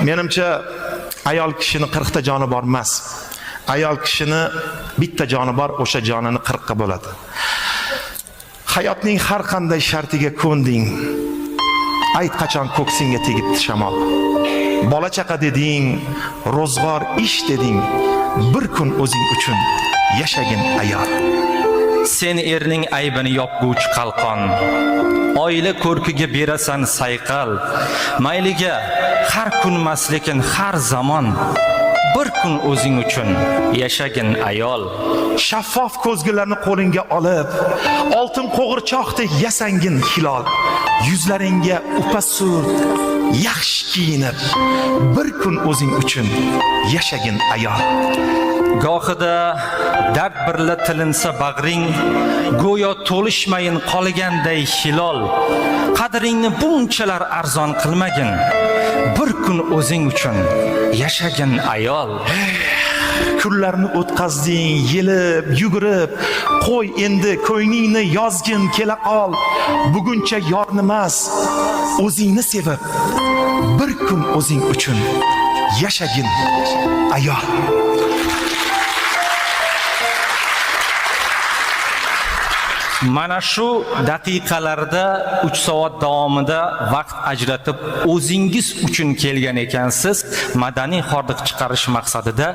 Menimcha ayol kishini 40 ta joni bor emas. Ayol kishini bitta joni bor, o'sha jonini 40 ga bo'ladi. Hayotning har qanday shartiga ko'nding. Ayt qachon ko'ksingga tegibdi shamol. Bola chaqa deding, ro'zg'or ish deding. Bir kun o'zing uchun yashagin ayol. Sen erning aybini yopguvchi qalqon. Oila ko'rkiga berasan sayqal. Mayliga har kunmas lekin har zamon. Bir kun o'zing uchun yashagin ayol. Shaffof ko'zgularni qo'lingga olib, oltin qo'g'irchoqdek yasangin hilol. Yuzlaringga upasur yaxshi kiyinib, bir kun o'zing uchun yashagin ayol. Gohida dard birla tilinsa bag'ring, go'yo to'lishmayin qolganday hilol. Qadringni bunchalar arzon qilmagin. Bir kun o'zing uchun yashagin ayol. Kunlarni o'tkazding, yelib, yugurib, qo'y endi ko'nglingni yozgin kela qol. Buguncha yorni emas, o'zingni sevib, bir kun o'zing uchun yashagin ayol. Mana shu daqiqalarda 3 soat davomida vaqt ajratib o'zingiz uchun kelgan ekansiz. Madaniy hordiq chiqarish maqsadida